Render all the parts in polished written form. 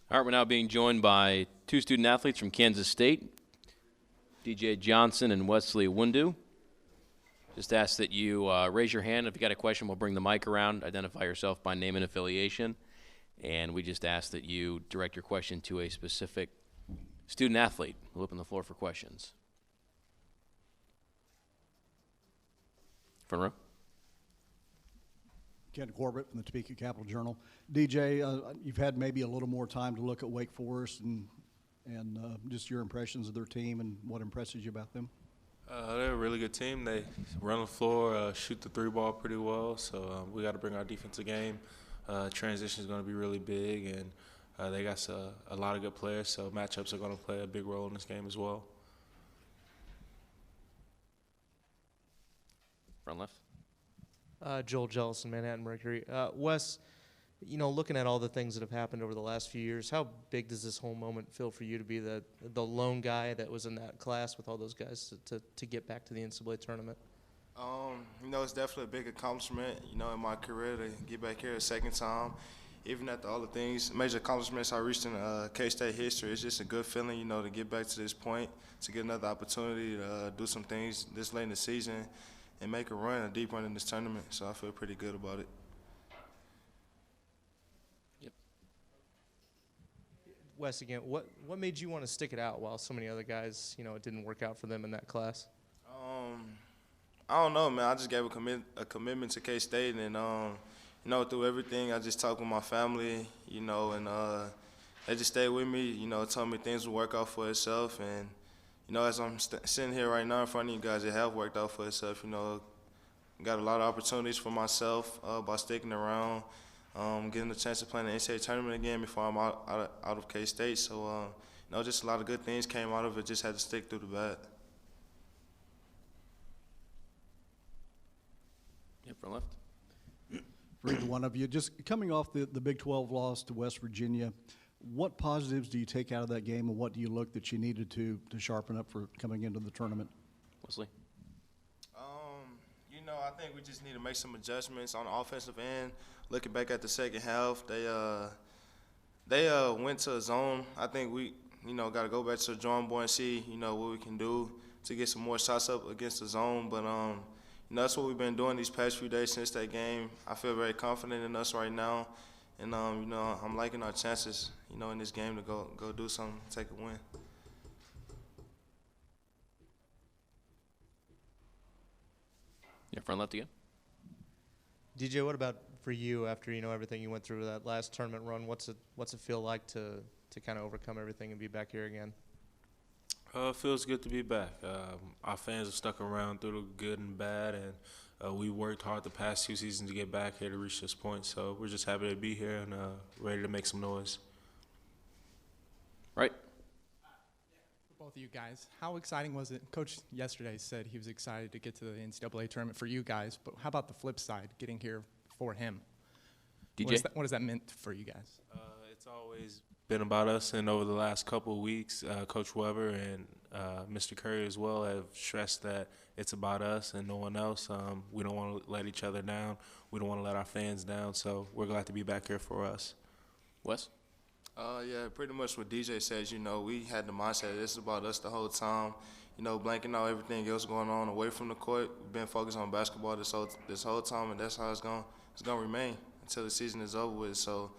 All right, we're now being joined by two student athletes from Kansas State, DJ Johnson and Wesley Wundu. Just ask that you raise your hand. If you got a question, we'll bring the mic around. Identify yourself by name and affiliation. And we just ask that you direct your question to a specific student athlete. We'll open the floor for questions. Front row. Ken Corbett from the Topeka Capital Journal. DJ, you've had maybe a little more time to look at Wake Forest and just your impressions of their team and what impresses you about them. They're a really good team. They run the floor, shoot the three ball pretty well. So we got to bring our defensive game. Transition is going to be really big, and they got a lot of good players. So matchups are going to play a big role in this game as well. Front left. Joel Jellison, Manhattan Mercury. Wes, looking at all the things that have happened over the last few years, how big does this whole moment feel for you to be the lone guy that was in that class with all those guys to get back to the NCAA tournament? It's definitely a big accomplishment, in my career to get back here a second time. Even after all the things, major accomplishments I reached in K-State history, it's just a good feeling, to get back to this point, to get another opportunity to do some things this late in the season and make a deep run in this tournament. So I feel pretty good about it. Yep. Wes, again, what made you want to stick it out while so many other guys, it didn't work out for them in that class? I don't know, man. I just gave a commitment to K-State, and through everything, I just talked with my family, and they just stayed with me, told me things would work out for itself, and as I'm sitting here right now in front of you guys, it have worked out for itself. Got a lot of opportunities for myself by sticking around, getting the chance to play in the NCAA tournament again before I'm out of K-State. So, just a lot of good things came out of it. Just had to stick through the bad. Yep, front left. For either one of you, just coming off the Big 12 loss to West Virginia, what positives do you take out of that game, and what do you look that you needed to sharpen up for coming into the tournament? Wesley. I think we just need to make some adjustments on the offensive end. Looking back at the second half, they went to a zone. I think we, got to go back to the drawing board and see, what we can do to get some more shots up against the zone. But that's what we've been doing these past few days since that game. I feel very confident in us right now. And, I'm liking our chances, in this game to go do something, take a win. Yeah, front left again. DJ, what about for you after, everything you went through that last tournament run? What's it feel like to kind of overcome everything and be back here again? It feels good to be back. Our fans have stuck around through the good and bad, and we worked hard the past 2 seasons to get back here to reach this point. So we're just happy to be here and ready to make some noise. Right. For both of you guys, how exciting was it? Coach yesterday said he was excited to get to the NCAA tournament for you guys, but how about the flip side, getting here for him? DJ? What does that mean for you guys? It's always been about us, and over the last couple of weeks, Coach Weber and Mr. Curry as well have stressed that it's about us and no one else. We don't want to let each other down. We don't want to let our fans down, so we're glad to be back here for us. Wes? Yeah, pretty much what DJ says, we had the mindset this is about us the whole time, blanking out everything else going on away from the court. We've been focused on basketball this whole time, and that's how it's going to remain until the season is over with. So,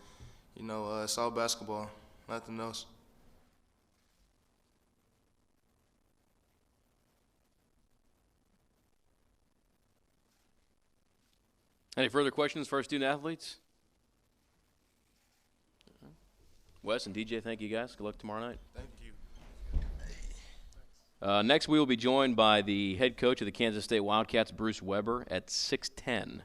it's all basketball, nothing else. Any further questions for our student athletes? Wes and DJ, thank you guys. Good luck tomorrow night. Thank you. Next, we will be joined by the head coach of the Kansas State Wildcats, Bruce Weber, at 6:10.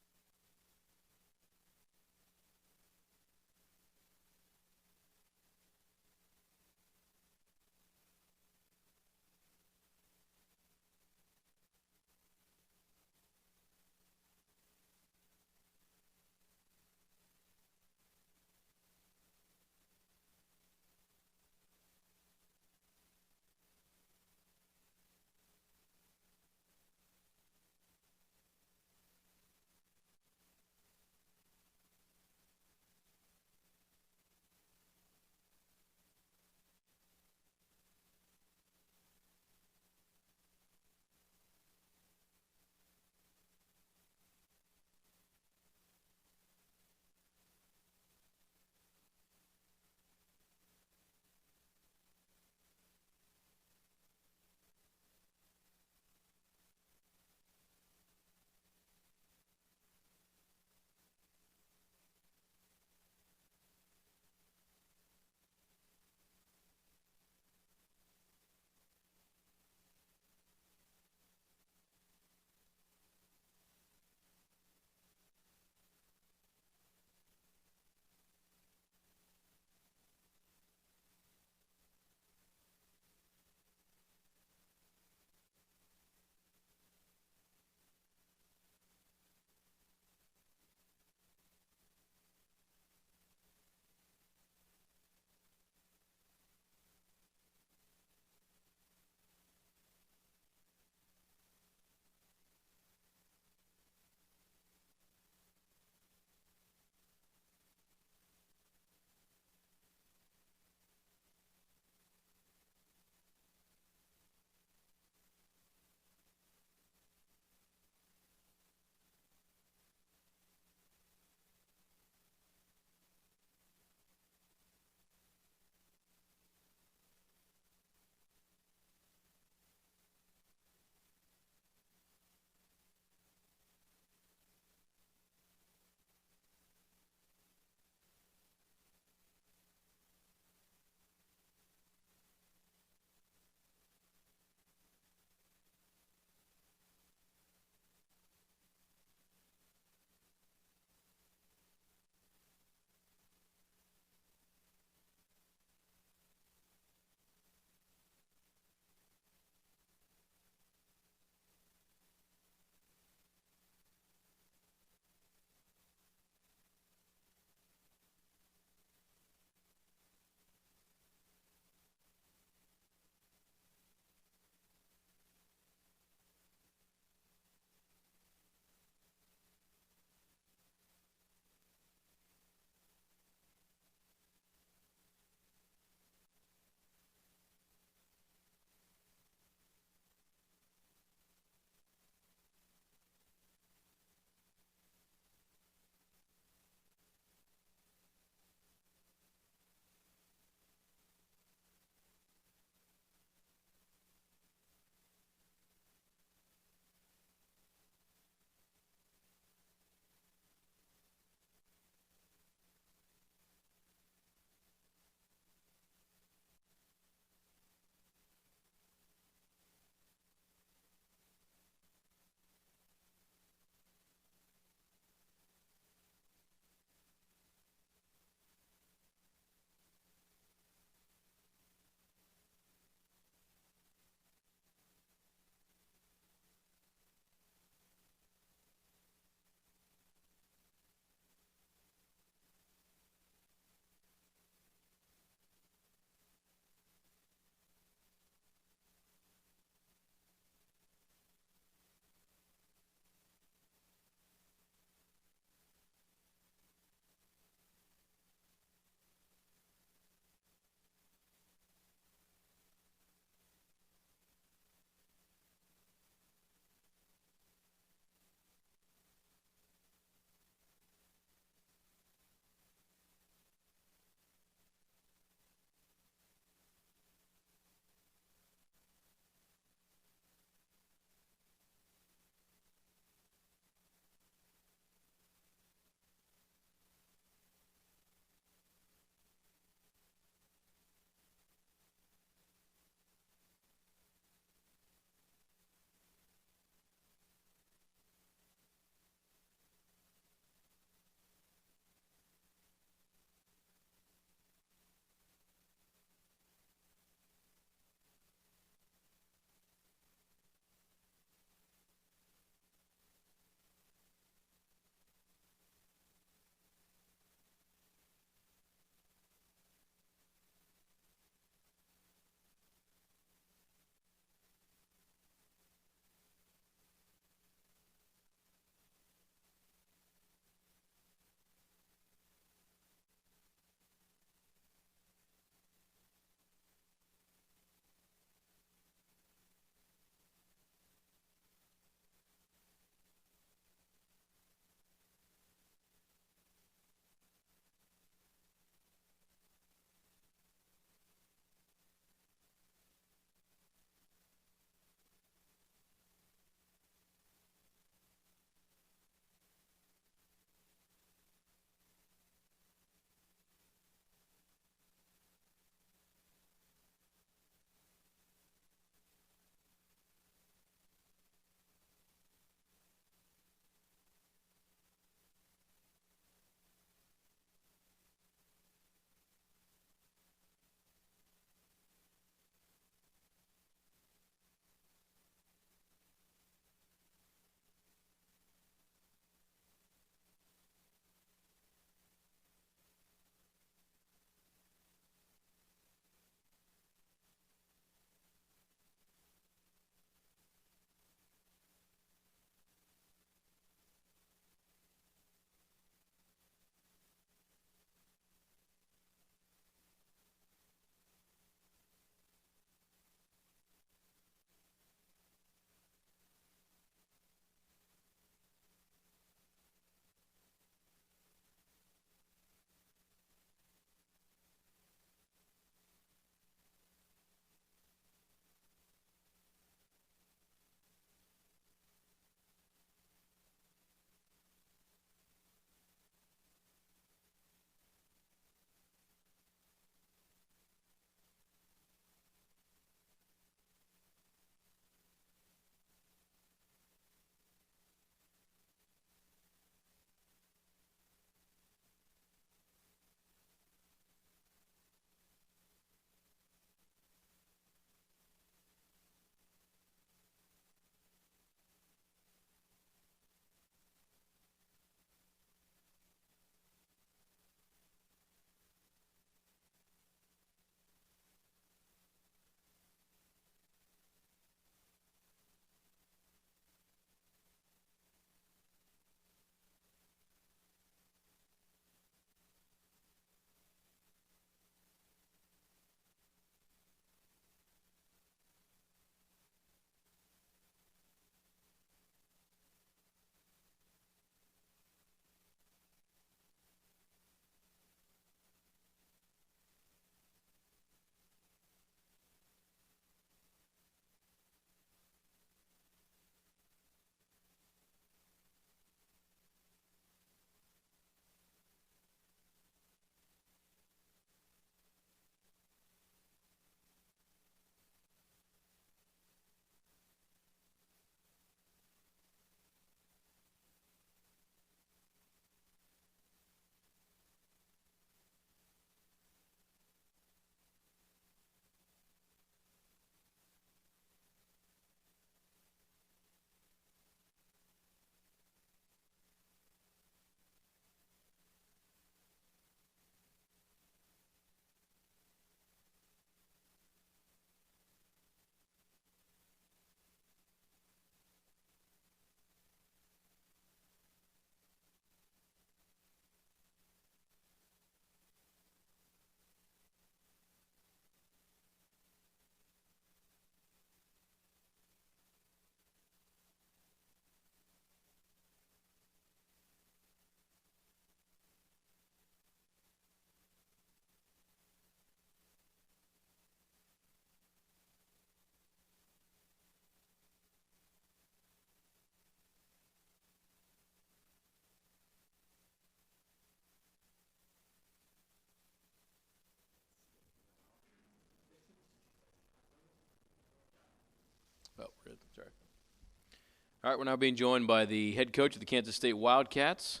All right, we're now being joined by the head coach of the Kansas State Wildcats,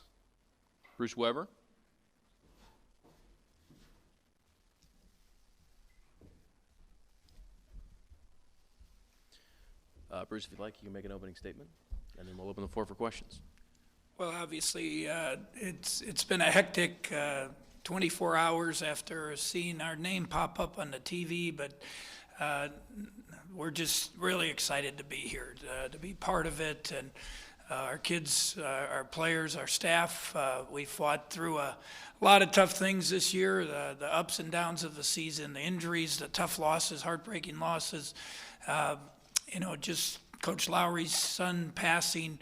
Bruce Weber. Bruce, if you'd like, you can make an opening statement, and then we'll open the floor for questions. Well, obviously, it's been a hectic 24 hours after seeing our name pop up on the TV, but we're just really excited to be here, to be part of it. And our kids, our players, our staff, we fought through a lot of tough things this year, the ups and downs of the season, the injuries, the tough losses, heartbreaking losses, just Coach Lowry's son passing.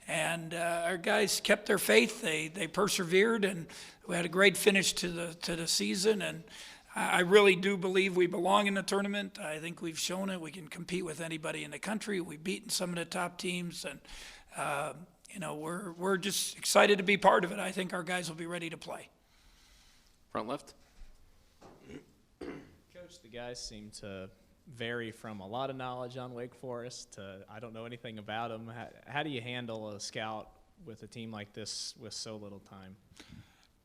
And our guys kept their faith. They persevered, and we had a great finish to the season. And I really do believe we belong in the tournament. I think we've shown it. We can compete with anybody in the country. We've beaten some of the top teams, and we're just excited to be part of it. I think our guys will be ready to play. Front left. Coach, the guys seem to vary from a lot of knowledge on Wake Forest to I don't know anything about them. How do you handle a scout with a team like this with so little time?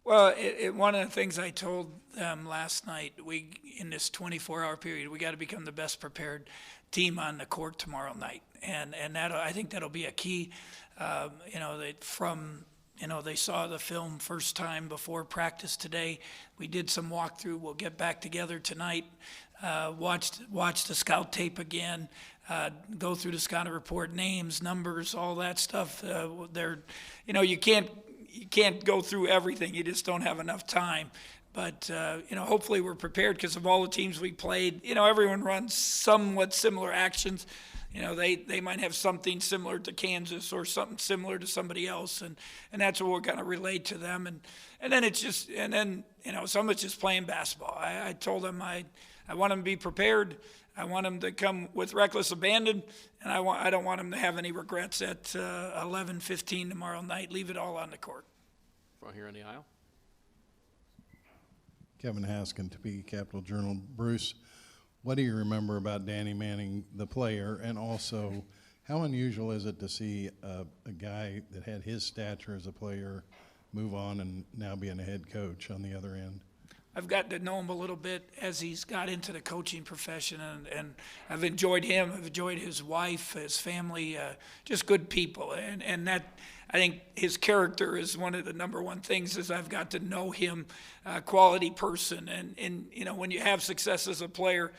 Well, one of the things I told them last night, in this 24-hour period, we got to become the best prepared team on the court tomorrow night, and I think that'll be a key. They saw the film first time before practice today. We did some walkthrough. We'll get back together tonight. Watch the scout tape again. Go through the scouting report, names, numbers, all that stuff. You can't go through everything. You just don't have enough time. But, hopefully we're prepared because of all the teams we played. Everyone runs somewhat similar actions. They might have something similar to Kansas or something similar to somebody else, and that's what we're going to relate to them. And then some of it's just playing basketball. I told them I want them to be prepared. I want them to come with reckless abandon, and I don't want them to have any regrets at 11:15 tomorrow night. Leave it all on the court. Front here on the aisle. Kevin Haskin, Topeka Capital Journal. Bruce, what do you remember about Danny Manning, the player, and also how unusual is it to see a guy that had his stature as a player move on and now being a head coach on the other end? I've gotten to know him a little bit as he's got into the coaching profession, and I've enjoyed him. I've enjoyed his wife, his family, just good people. And that, I think his character is one of the number one things as I've got to know him, quality person. And when you have success as a player,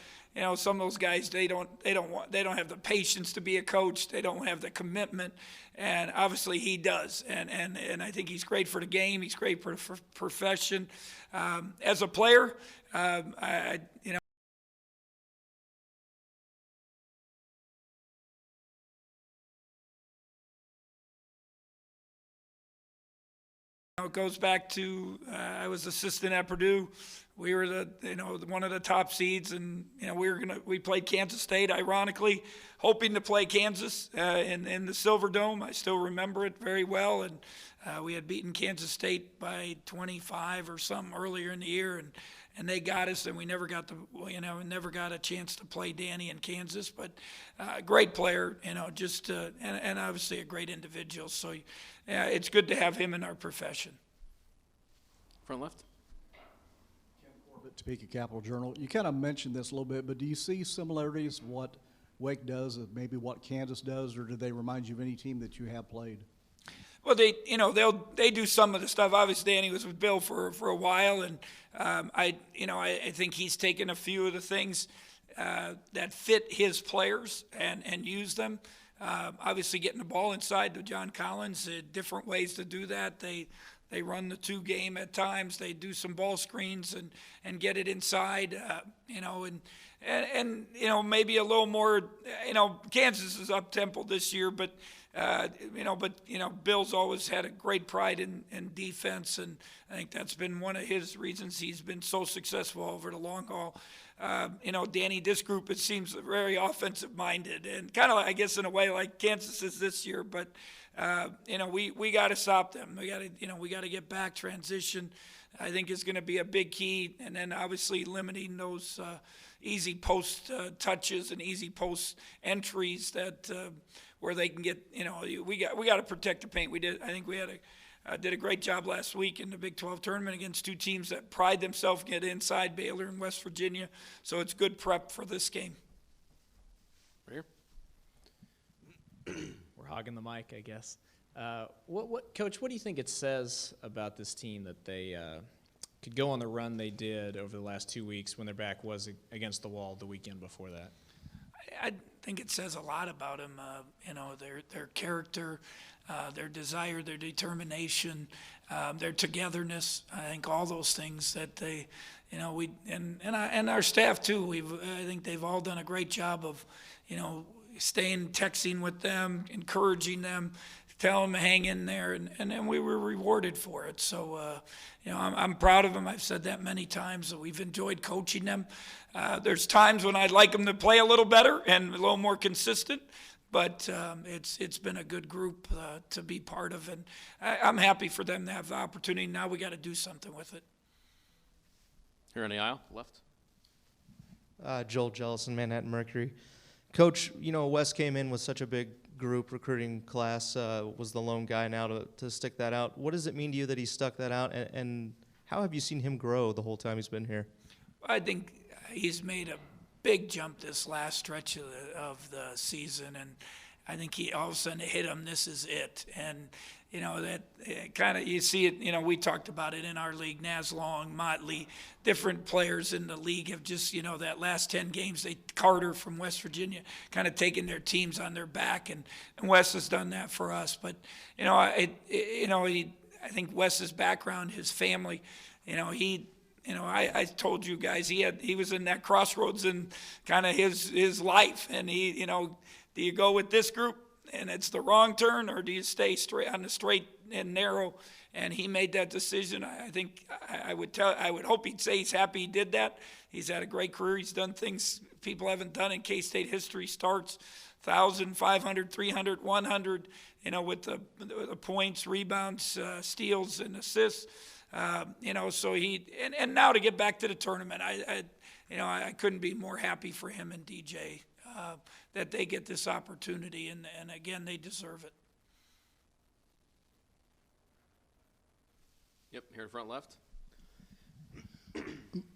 some of those guys, they don't have the patience to be a coach. They don't have the commitment, and obviously he does. And I think he's great for the game. He's great for the profession. As a player, it goes back to I was assistant at Purdue. We were one of the top seeds, and we played Kansas State, ironically, hoping to play Kansas in the Silver Dome. I still remember it very well, and we had beaten Kansas State by 25 or something earlier in the year, and they got us, and we never got a chance to play Danny in Kansas. But great player, and obviously a great individual. So it's good to have him in our profession. Front left. Topeka Capital Journal. You kind of mentioned this a little bit, but do you see similarities what Wake does, maybe what Kansas does, or do they remind you of any team that you have played? Well, they do some of the stuff. Obviously, Danny was with Bill for a while, and I think he's taken a few of the things that fit his players and use them. Obviously, getting the ball inside to John Collins, different ways to do that. They run the two game at times. They do some ball screens and get it inside, and maybe a little more. Kansas is up tempo this year, but Bill's always had a great pride in defense, and I think that's been one of his reasons he's been so successful over the long haul. Danny, this group, it seems very offensive minded, and kind of, I guess, in a way like Kansas is this year, but. We got to stop them. We got to get back transition. I think is going to be a big key, and then obviously limiting those easy post touches and easy post entries that where they can get, we got to protect the paint. I think we did a great job last week in the Big 12 tournament against two teams that pride themselves get inside, Baylor and West Virginia. So it's good prep for this game. Right here. We're hogging the mic, I guess. Coach, what do you think it says about this team that they could go on the run they did over the last 2 weeks when their back was against the wall the weekend before that? I think it says a lot about them, their character, their desire, their determination, their togetherness. I think all those things that they, and our staff too. I think they've all done a great job of, texting with them, encouraging them, tell them to hang in there, and then we were rewarded for it. So, I'm proud of them. I've said that many times. We've enjoyed coaching them. There's times when I'd like them to play a little better and a little more consistent, but it's been a good group to be part of, and I'm happy for them to have the opportunity. Now we got to do something with it. Here on the aisle, left. Joel Jellison, Manhattan Mercury. Coach, Wes came in with such a big group recruiting class, was the lone guy now to stick that out. What does it mean to you that he stuck that out, and how have you seen him grow the whole time he's been here? I think he's made a big jump this last stretch of the season, and I think he all of a sudden hit him, this is it. And, that kind of, you see it, we talked about it in our league, Naslong, Motley, different players in the league have just, that last 10 games, Carter from West Virginia, kind of taken their teams on their back, and Wes has done that for us. But, I think Wes's background, his family, I told you guys he was in that crossroads in kind of his life, and do you go with this group and it's the wrong turn, or do you stay straight on the straight and narrow? And he made that decision. I think I would hope he'd say he's happy he did that. He's had a great career. He's done things people haven't done in K-State history. Starts 1,000, 500, 300, 100. With the points, rebounds, steals, and assists. So and now to get back to the tournament, I couldn't be more happy for him and DJ that they get this opportunity, and again, they deserve it. Yep, here in front left.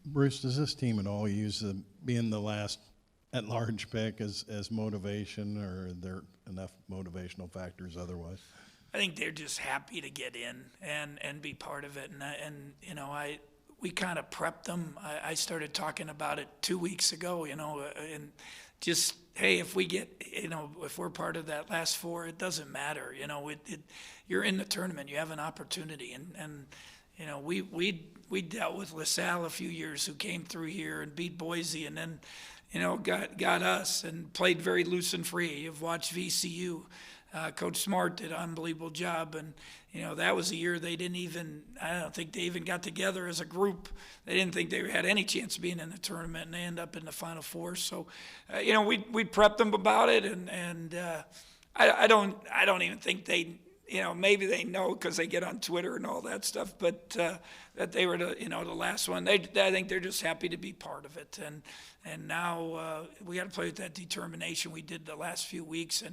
Bruce, does this team at all use being the last at-large pick as motivation, or are there enough motivational factors otherwise? I think they're just happy to get in and be part of it. We kind of prepped them. I started talking about it 2 weeks ago, and just, hey, if we get, if we're part of that last four, it doesn't matter. You're in the tournament. You have an opportunity. And we dealt with LaSalle a few years, who came through here and beat Boise, and then, got us and played very loose and free. You've watched VCU. Coach Smart did an unbelievable job, and that was a year I don't think they even got together as a group. They didn't think they had any chance of being in the tournament, and they end up in the Final Four. So, we prepped them about it, and I don't even think they, maybe they know because they get on Twitter and all that stuff, but that they were the last one. I think they're just happy to be part of it, and now we got to play with that determination we did the last few weeks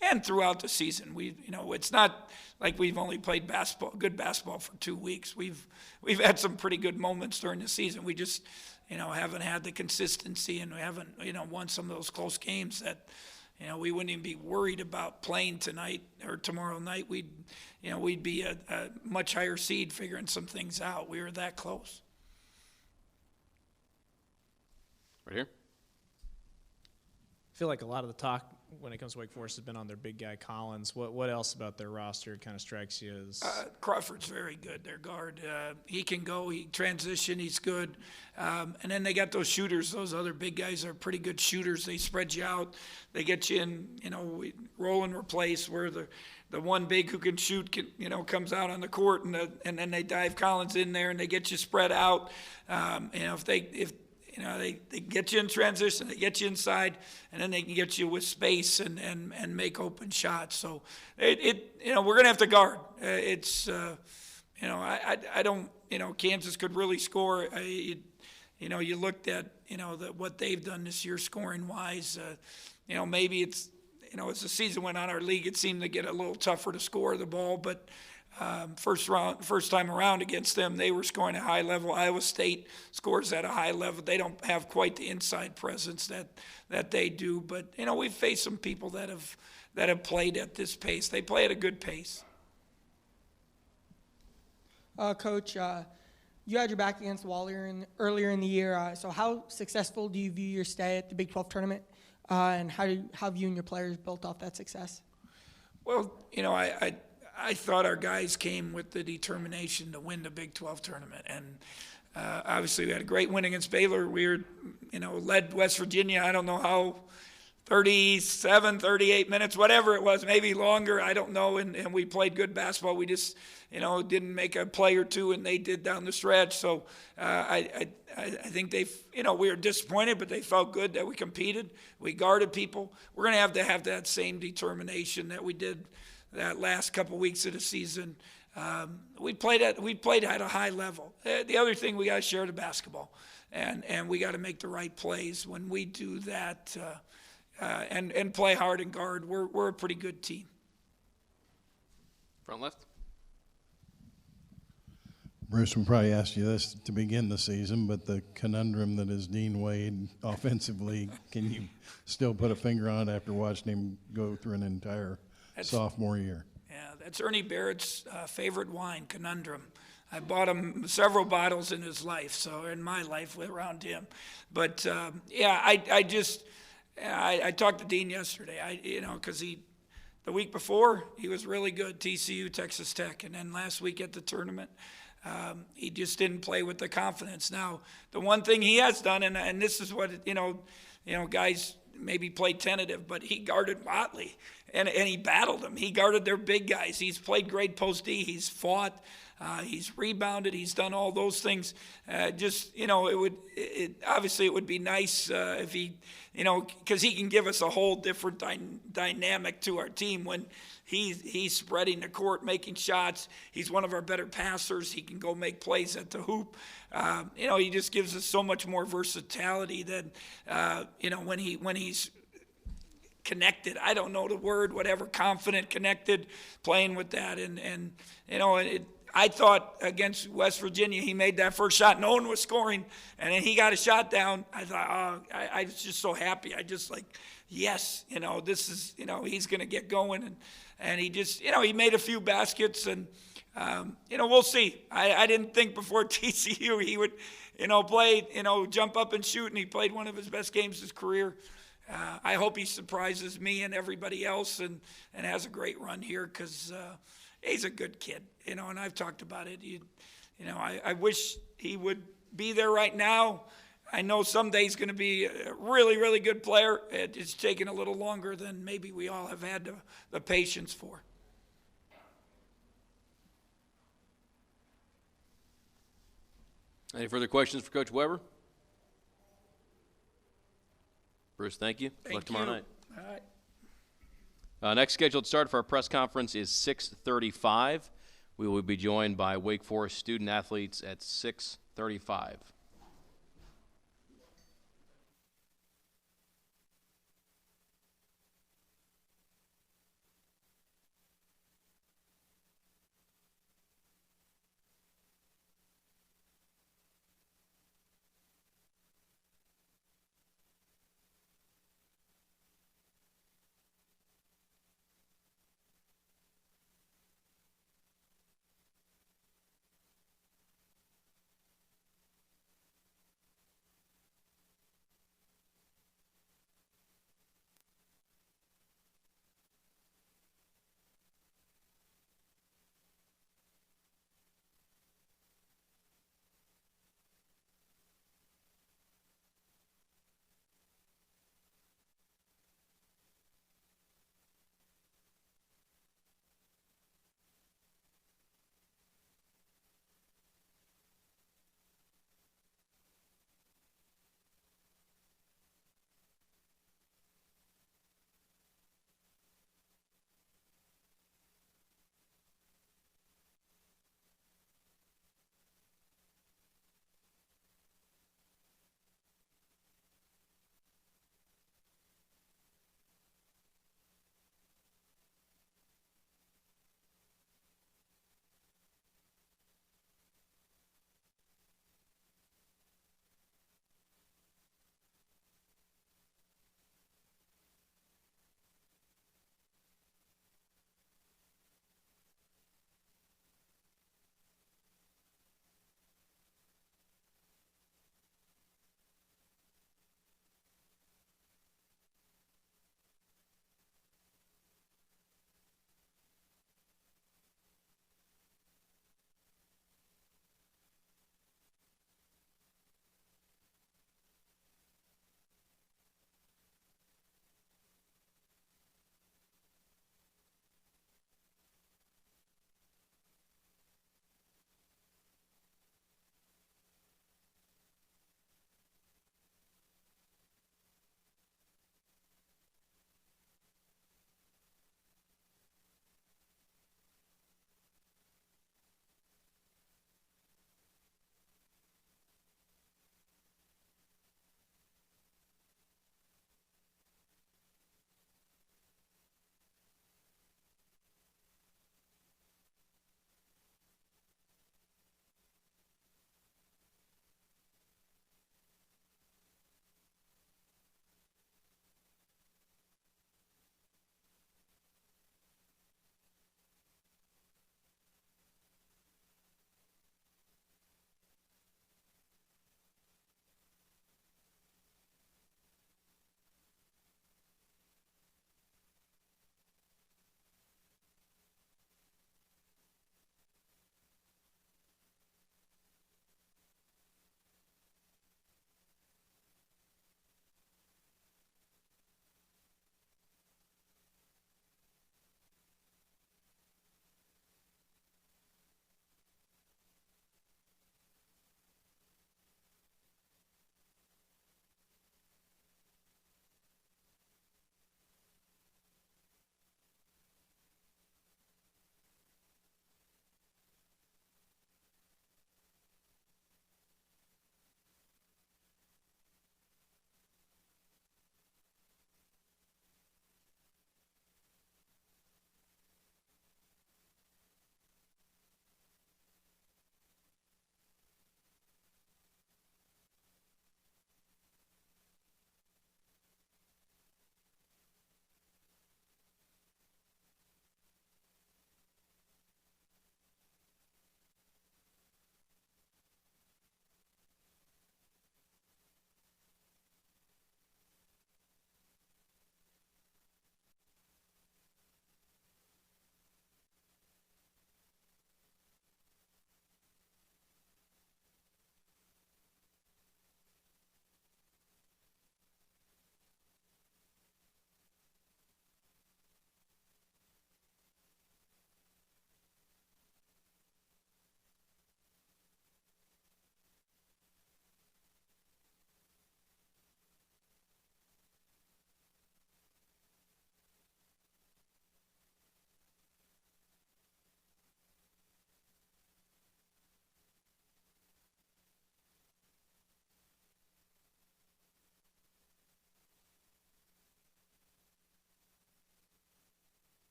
and throughout the season. It's not like we've only played good basketball for 2 weeks. We've had some pretty good moments during the season. We just haven't had the consistency, and we haven't won some of those close games that we wouldn't even be worried about playing tonight or tomorrow night. We'd be a much higher seed figuring some things out. We were that close. Right here. I feel like a lot of the talk when it comes to Wake Forest has been on their big guy Collins. What else about their roster kind of strikes you as? Crawford's very good, their guard. He can go, he transition, he's good. And then they got those shooters. Those other big guys are pretty good shooters. They spread you out. They get you in, we roll and replace, where the one big who can shoot comes out on the court, and then they dive Collins in there, and they get you spread out. If they get you in transition, they get you inside, and then they can get you with space and make open shots. So we're gonna have to guard. I don't, Kansas could really score. You looked at what they've done this year scoring wise. Maybe it's as the season went on, our league, it seemed to get a little tougher to score the ball. But first time around against them, they were scoring at a high level. Iowa State scores at a high level. They don't have quite the inside presence that they do. But we've faced some people that have played at this pace. They play at a good pace. Coach, you had your back against the wall earlier in the year. So how successful do you view your stay at the Big 12 tournament, and how have you and your players built off that success? Well, I thought our guys came with the determination to win the Big 12 tournament, and obviously we had a great win against Baylor. We were, led West Virginia. I don't know how, 37, 38 minutes, whatever it was, maybe longer. I don't know. And we played good basketball. We just, didn't make a play or two, and they did down the stretch. So I think we were disappointed, but they felt good that we competed. We guarded people. We're going to have that same determination that we did that last couple weeks of the season. We played at a high level. The other thing, we got to share the basketball, and we got to make the right plays. When we do that and play hard and guard, we're a pretty good team. Front left. Bruce, we probably asked you this to begin the season, but the conundrum that is Dean Wade offensively, can you still put a finger on it after watching him go through an entire sophomore year? Yeah, that's Ernie Barrett's favorite wine, Conundrum. I bought him several bottles in his life, so in my life around him. But I talked to Dean yesterday. Because the week before he was really good, TCU, Texas Tech, and then last week at the tournament, he just didn't play with the confidence. Now, the one thing he has done, and this is what guys maybe played tentative, but he guarded Motley. And he battled them. He guarded their big guys. He's played great post D. He's fought. He's rebounded. He's done all those things. Obviously it would be nice if he, because he can give us a whole different dynamic to our team when he's spreading the court, making shots. He's one of our better passers. He can go make plays at the hoop. He just gives us so much more versatility than, when he's connected. I don't know the word, whatever, confident, connected, playing with that. I thought against West Virginia, he made that first shot. No one was scoring, and then he got a shot down. I thought, I was just so happy. I just yes, this is, he's going to get going. And he just, he made a few baskets, and, we'll see. I didn't think before TCU he would, play, jump up and shoot, and he played one of his best games of his career. I hope he surprises me and everybody else and has a great run here because he's a good kid, and I've talked about it. I wish he would be there right now. I know someday he's going to be a really, really good player. It's taken a little longer than maybe we all have had the patience for. Any further questions for Coach Weber? Bruce, thank you. Good luck tomorrow night. All right. Next scheduled start for our press conference is 6:35. We will be joined by Wake Forest student athletes at 6:35.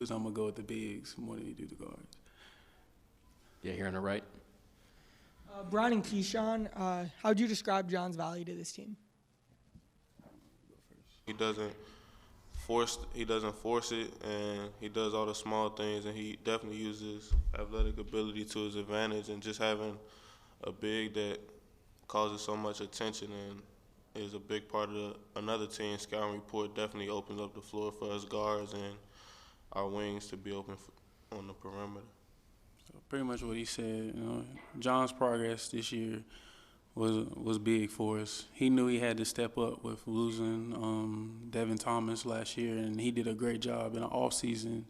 Because I'm going to go with the bigs more than he do the guards. Yeah, here on the right. Brian and Keyshawn, how would you describe John's value to this team? He doesn't force it, and he does all the small things, and he definitely uses athletic ability to his advantage, and just having a big that causes so much attention and is a big part of another team's scouting report definitely opens up the floor for us guards and our wings to be open on the perimeter. So pretty much what he said. John's progress this year was big for us. He knew he had to step up with losing Devin Thomas last year, and he did a great job in the offseason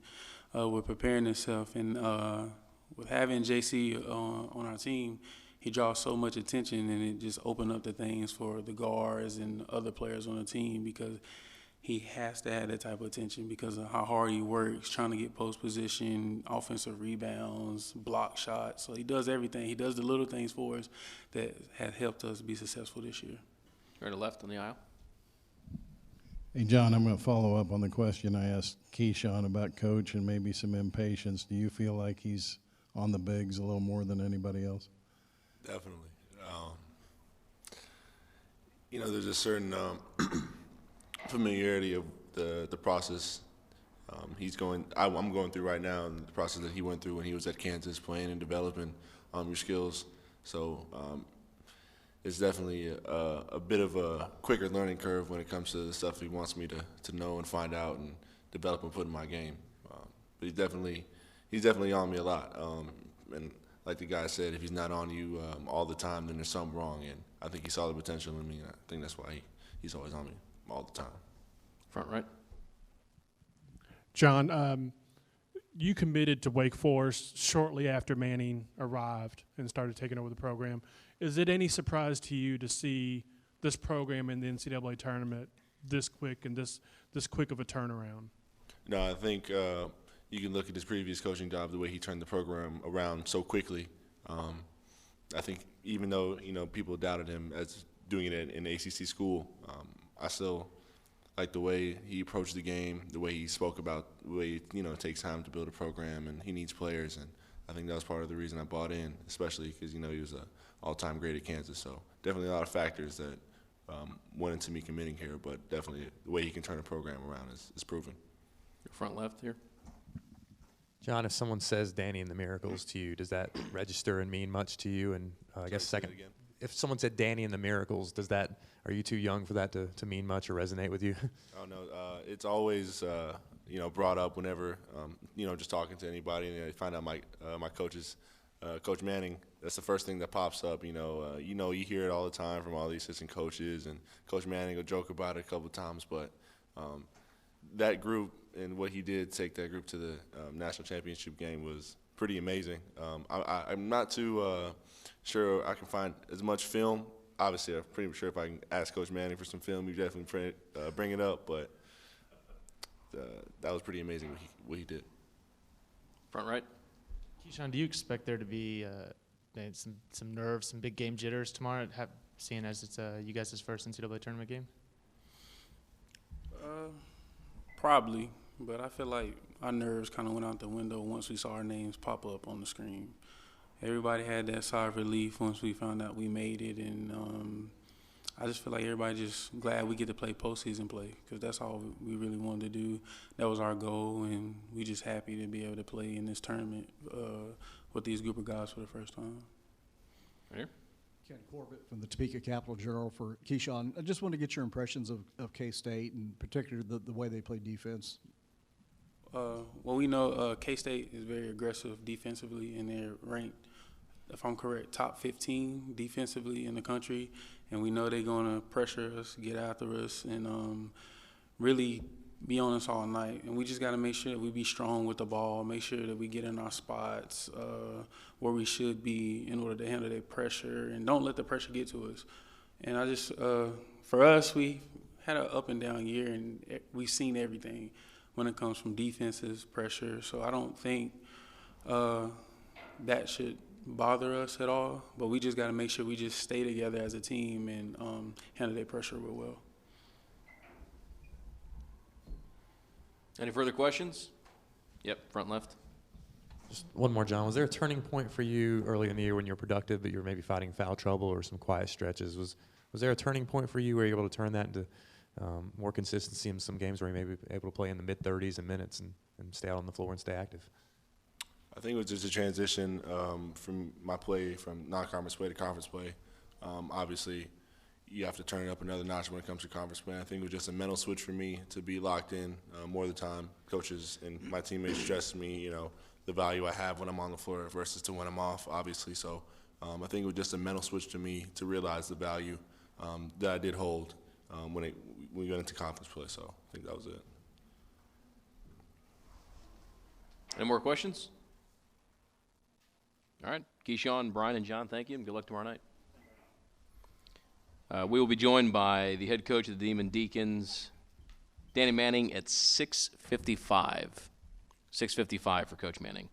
with preparing himself. And with having JC on our team, he draws so much attention, and it just opened up the things for the guards and other players on the team because he has to have that type of attention because of how hard he works, trying to get post position, offensive rebounds, block shots. So he does everything. He does the little things for us that have helped us be successful this year. Right to left on the aisle. Hey, John, I'm going to follow up on the question I asked Keyshawn about Coach and maybe some impatience. Do you feel like he's on the bigs a little more than anybody else? Definitely. There's a certain familiarity of the process I'm going through right now, and the process that he went through when he was at Kansas playing and developing your skills. So it's definitely a bit of a quicker learning curve when it comes to the stuff he wants me to know and find out and develop and put in my game. But he's definitely on me a lot. And like the guy said, if he's not on you all the time, then there's something wrong. And I think he saw the potential in me, and I think that's why he's always on me all the time. Front right. John, you committed to Wake Forest shortly after Manning arrived and started taking over the program. Is it any surprise to you to see this program in the NCAA tournament this quick and this quick of a turnaround? No, I think you can look at his previous coaching job, the way he turned the program around so quickly. I think even though people doubted him as doing it in an ACC school, I still like the way he approached the game, the way he spoke about the way it takes time to build a program and he needs players, and I think that was part of the reason I bought in, especially because he was an all-time great at Kansas. So definitely a lot of factors that went into me committing here, but definitely the way he can turn a program around is proven. Front left here. John, if someone says Danny and the Miracles to you, does that register and mean much to you? And I guess second, if someone said Danny and the Miracles, are you too young for that to mean much or resonate with you? Oh no, it's always brought up whenever just talking to anybody and they find out my coaches, Coach Manning. That's the first thing that pops up. You hear it all the time from all the assistant coaches, and Coach Manning will joke about it a couple of times, but that group and what he did take that group to the national championship game was pretty amazing. I'm not too sure I can find as much film. Obviously, I'm pretty sure if I can ask Coach Manning for some film, he'd definitely bring it up, but that was pretty amazing what he did. Front right. Keyshawn, do you expect there to be some nerves, some big game jitters tomorrow, seeing as it's you guys' first NCAA tournament game? Probably, but I feel like our nerves kind of went out the window once we saw our names pop up on the screen. Everybody had that sigh of relief once we found out we made it, and I just feel like everybody just glad we get to play postseason play because that's all we really wanted to do. That was our goal, and we just happy to be able to play in this tournament with these group of guys for the first time. Right here. Ken Corbett from the Topeka Capital Journal for Keyshawn. I just want to get your impressions of K-State, and particularly the way they play defense. Well, we know K-State is very aggressive defensively, and they're ranked, if I'm correct, top 15 defensively in the country. And we know they're going to pressure us, get after us, and really be on us all night. And we just got to make sure that we be strong with the ball, make sure that we get in our spots where we should be in order to handle that pressure, and don't let the pressure get to us. And I just, for us, we had an up and down year, and we've seen everything when it comes from defenses, pressure. So I don't think that should bother us at all, but we just got to make sure we just stay together as a team and handle that pressure real well. Any further questions? Yep, front left. Just one more, John. Was there a turning point for you early in the year when you were productive, but you were maybe fighting foul trouble or some quiet stretches? Was there a turning point for you where you were able to turn that into more consistency in some games where you may be able to play in the mid-30s and minutes and stay out on the floor and stay active? I think it was just a transition from my play from non-conference play to conference play. Obviously, you have to turn it up another notch when it comes to conference play. I think it was just a mental switch for me to be locked in more of the time. Coaches and my teammates stressed me, the value I have when I'm on the floor versus to when I'm off, obviously. So I think it was just a mental switch to me to realize the value that I did hold when we got into conference play. So I think that was it. Any more questions? All right. Keyshawn, Brian, and John, thank you, and good luck tomorrow night. We will be joined by the head coach of the Demon Deacons, Danny Manning, at 6:55. 6:55 for Coach Manning.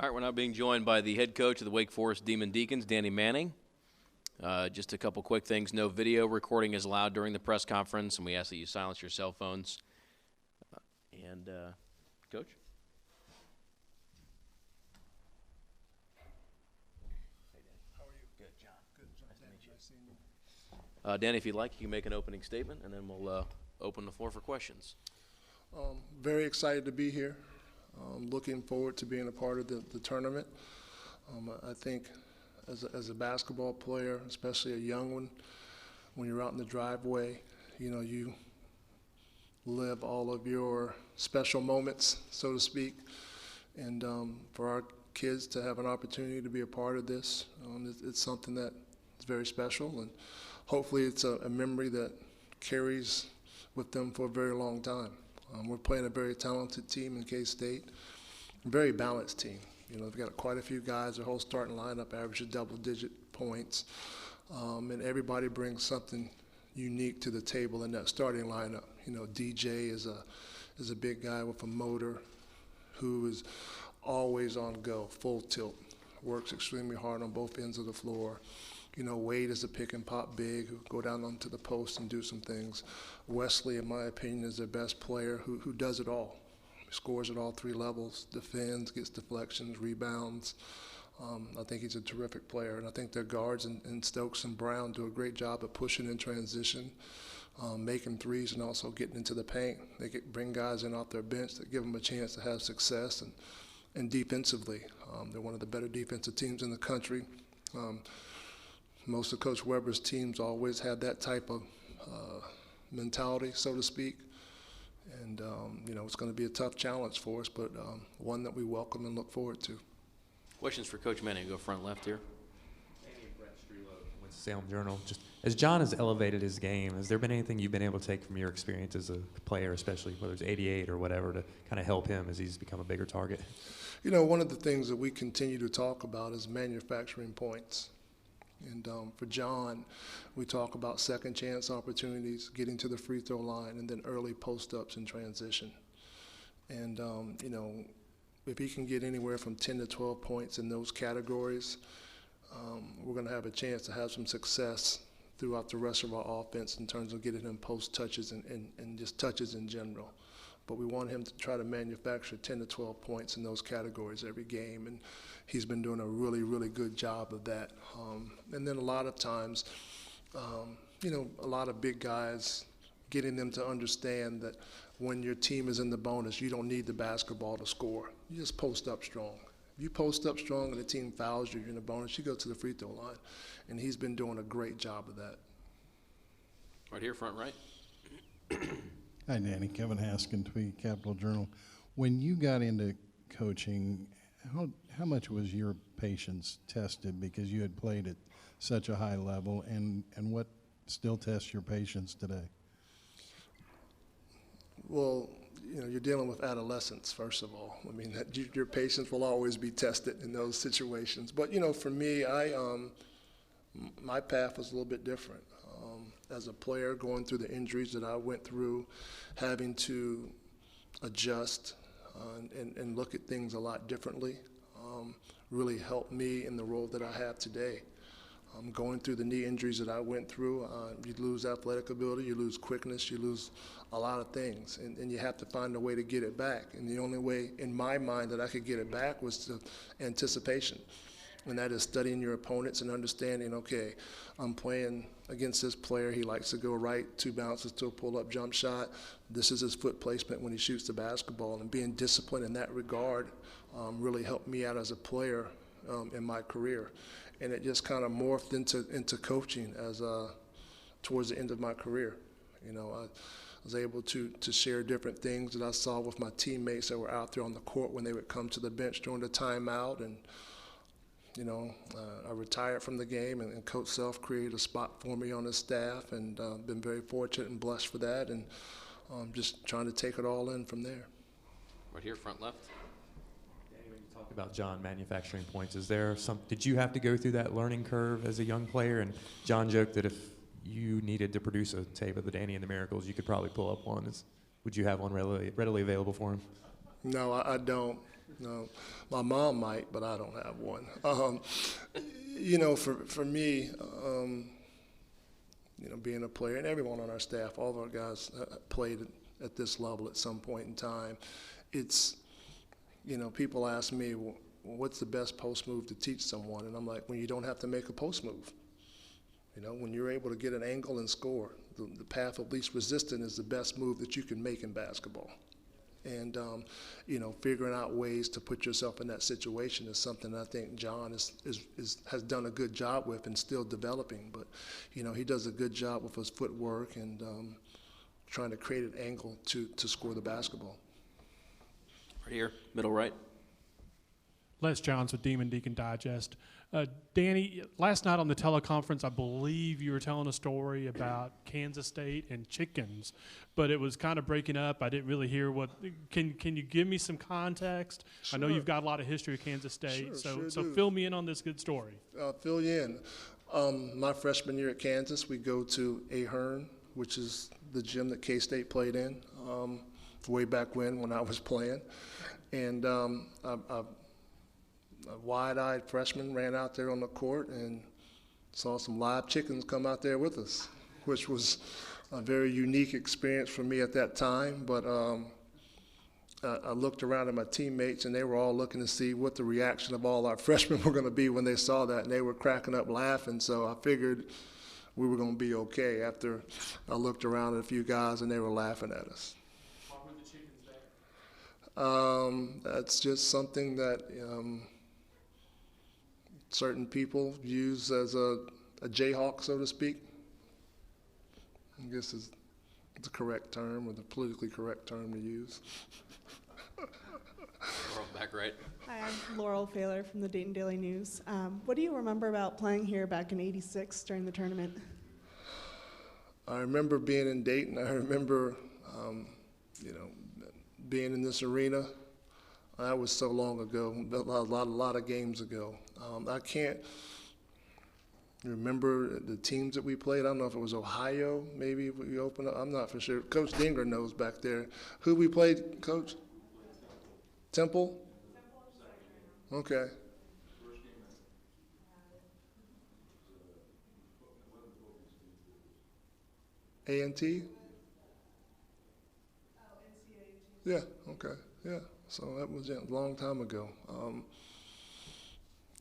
All right, we're now being joined by the head coach of the Wake Forest Demon Deacons, Danny Manning. Just a couple quick things. No video recording is allowed during the press conference, and we ask that you silence your cell phones. Coach? How are you? Good, John. Good, John. Nice seeing you. Danny, if you'd like, you can make an opening statement, and then we'll open the floor for questions. Very excited to be here. Looking forward to being a part of the tournament. I think as a basketball player, especially a young one, when you're out in the driveway, you live all of your special moments, so to speak. And for our kids to have an opportunity to be a part of this, it's something that is very special. And hopefully it's a memory that carries with them for a very long time. We're playing a very talented team in K-State, a very balanced team. They've got quite a few guys. Their whole starting lineup averages double-digit points, and everybody brings something unique to the table in that starting lineup. DJ is a big guy with a motor who is always on go, full tilt, works extremely hard on both ends of the floor. Wade is a pick and pop big who go down onto the post and do some things. Wesley, in my opinion, is their best player who does it all. He scores at all three levels, defends, gets deflections, rebounds. I think he's a terrific player, and I think their guards and Stokes and Brown do a great job of pushing in transition, making threes, and also getting into the paint. They bring guys in off their bench that give them a chance to have success. And defensively, they're one of the better defensive teams in the country. Most of Coach Weber's teams always had that type of mentality, so to speak. And, it's going to be a tough challenge for us, but one that we welcome and look forward to. Questions for Coach Manning. Go front left here. Salem Journal. Just as John has elevated his game, has there been anything you've been able to take from your experience as a player, especially whether it's 88 or whatever, to kind of help him as he's become a bigger target? One of the things that we continue to talk about is manufacturing points. And for John, we talk about second chance opportunities, getting to the free throw line, and then early post-ups in transition. And, if he can get anywhere from 10 to 12 points in those categories, we're going to have a chance to have some success throughout the rest of our offense in terms of getting him post touches and just touches in general. But we want him to try to manufacture 10 to 12 points in those categories every game, and he's been doing a really, really good job of that. And then a lot of times, a lot of big guys, getting them to understand that when your team is in the bonus, you don't need the basketball to score. You just post up strong. If you post up strong and the team fouls you, you're in the bonus, you go to the free throw line. And he's been doing a great job of that. Right here, front right. Hi, Danny. Kevin Haskin, Tweed Capital Journal. When you got into coaching, how much was your patience tested because you had played at such a high level, and what still tests your patience today? Well, you're dealing with adolescence, first of all. I mean, your patience will always be tested in those situations. But, for me, my path was a little bit different. As a player, going through the injuries that I went through, having to adjust and look at things a lot differently, really helped me in the role that I have today. Going through the knee injuries that I went through, you lose athletic ability, you lose quickness, you lose a lot of things, and you have to find a way to get it back. And the only way, in my mind, that I could get it back was to anticipation, and that is studying your opponents and understanding, okay, I'm playing against this player. He likes to go right, 2 bounces to a pull-up jump shot. This is his foot placement when he shoots the basketball, and being disciplined in that regard really helped me out as a player in my career. And it just kind of morphed into coaching as towards the end of my career. I was able to share different things that I saw with my teammates that were out there on the court when they would come to the bench during the timeout. And, I retired from the game, and Coach Self created a spot for me on his staff, and been very fortunate and blessed for that, and just trying to take it all in from there. Right here, front left. Talk about John manufacturing points. Did you have to go through that learning curve as a young player? And John joked that if you needed to produce a tape of the Danny and the Miracles, you could probably pull up one. Would you have one readily available for him? No, I don't. No, my mom might, but I don't have one. For me, being a player, and everyone on our staff, all of our guys played at this level at some point in time. It's, people ask me, well, what's the best post move to teach someone? And I'm like, when you don't have to make a post move. When you're able to get an angle and score, the path of least resistance is the best move that you can make in basketball. And, figuring out ways to put yourself in that situation is something I think John has done a good job with and still developing. But, he does a good job with his footwork and trying to create an angle to score the basketball. Right here, middle right. Les Johns with Demon Deacon Digest. Danny, last night on the teleconference, I believe you were telling a story about Kansas State and chickens, but it was kind of breaking up. I didn't really hear what. Can you give me some context? Sure. I know you've got a lot of history with Kansas State, so do. fill me in on this good story. Fill you in. My freshman year at Kansas, we go to Ahern, which is the gym that K-State played in way back when I was playing, and a wide-eyed freshman ran out there on the court and saw some live chickens come out there with us, which was a very unique experience for me at that time. But I looked around at my teammates, and they were all looking to see what the reaction of all our freshmen were going to be when they saw that, and they were cracking up laughing. So I figured we were going to be okay after I looked around at a few guys, and they were laughing at us. Why were the chickens there? That's just something that certain people use as a jayhawk, so to speak. I guess is the correct term or the politically correct term to use. Laurel, back right. Hi, I'm Laurel Failer from the Dayton Daily News. What do you remember about playing here back in '86 during the tournament? I remember being in Dayton. I remember, being in this arena. That was so long ago, a lot of games ago. I can't remember the teams that we played. I don't know if it was Ohio, maybe we opened up. I'm not for sure. Coach Dinger knows back there. Who we played, Coach? Temple? Okay. A&T? Yeah, okay, yeah. So that was a long time ago.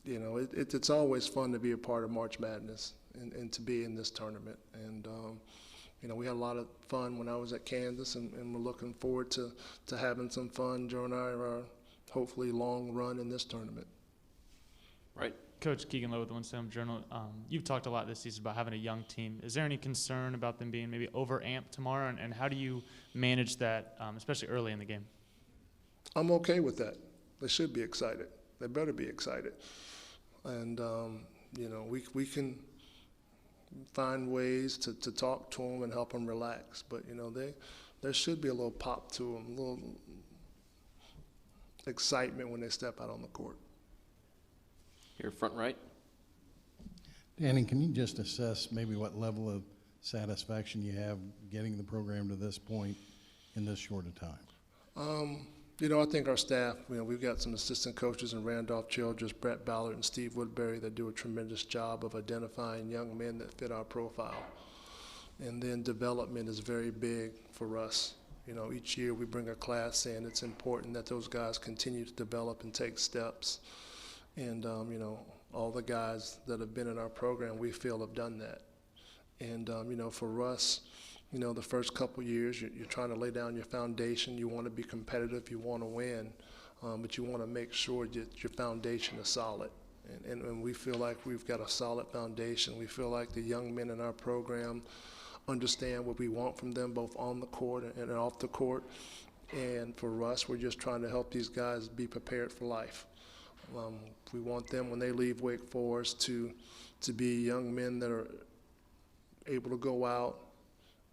It's always fun to be a part of March Madness and to be in this tournament. And, we had a lot of fun when I was at Kansas, and we're looking forward to having some fun during our hopefully long run in this tournament. Right. Coach Keegan Lowe with the Winston Journal. You've talked a lot this season about having a young team. Is there any concern about them being maybe over-amped tomorrow, and how do you manage that, especially early in the game? I'm okay with that. They should be excited. They better be excited. And, we can find ways to talk to them and help them relax. But, there should be a little pop to them, a little excitement when they step out on the court. Here, front right. Danny, can you just assess maybe what level of satisfaction you have getting the program to this point in this short a time? I think our staff, we've got some assistant coaches in Randolph Childress, Brett Ballard, and Steve Woodbury that do a tremendous job of identifying young men that fit our profile. And then development is very big for us. Each year we bring a class in. It's important that those guys continue to develop and take steps. And, all the guys that have been in our program, we feel have done that. And, for us, the first couple years, you're trying to lay down your foundation. You want to be competitive. You want to win. But you want to make sure that your foundation is solid. And we feel like we've got a solid foundation. We feel like the young men in our program understand what we want from them, both on the court and off the court. And for us, we're just trying to help these guys be prepared for life. We want them, when they leave Wake Forest, to be young men that are able to go out,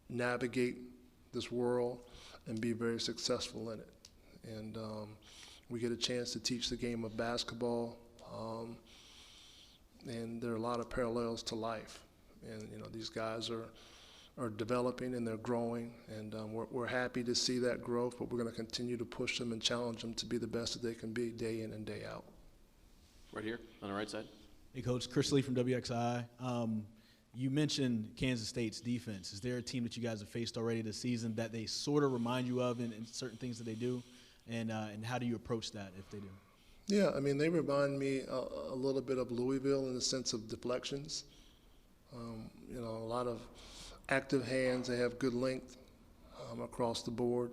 navigate this world, and be very successful in it. And we get a chance to teach the game of basketball, and there are a lot of parallels to life. And these guys are are developing and they're growing, and we're happy to see that growth, but we're going to continue to push them and challenge them to be the best that they can be day in and day out. Right here on the right side. Hey, Coach. Chris Lee from WXI. You mentioned Kansas State's defense. Is there a team that you guys have faced already this season that they sort of remind you of in certain things that they do? And how do you approach that if they do? Yeah, I mean, they remind me a little bit of Louisville in the sense of deflections. You know, a lot of active hands. They have good length across the board.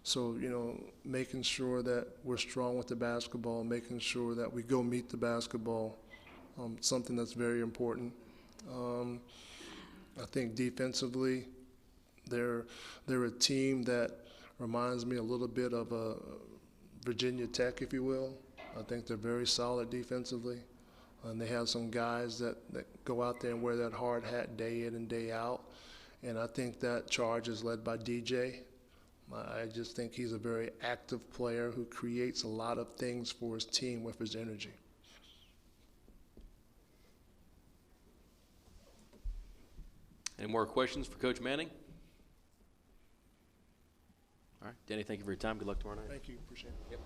So, you know, making sure that we're strong with the basketball, making sure that we go meet the basketball, something that's very important. I think defensively, they're a team that reminds me a little bit of Virginia Tech, if you will. I think they're very solid defensively. And they have some guys that go out there and wear that hard hat day in and day out. And I think that charge is led by DJ. I just think he's a very active player who creates a lot of things for his team with his energy. Any more questions for Coach Manning? All right, Danny, thank you for your time. Good luck tomorrow night. Thank you. Appreciate it. Yep.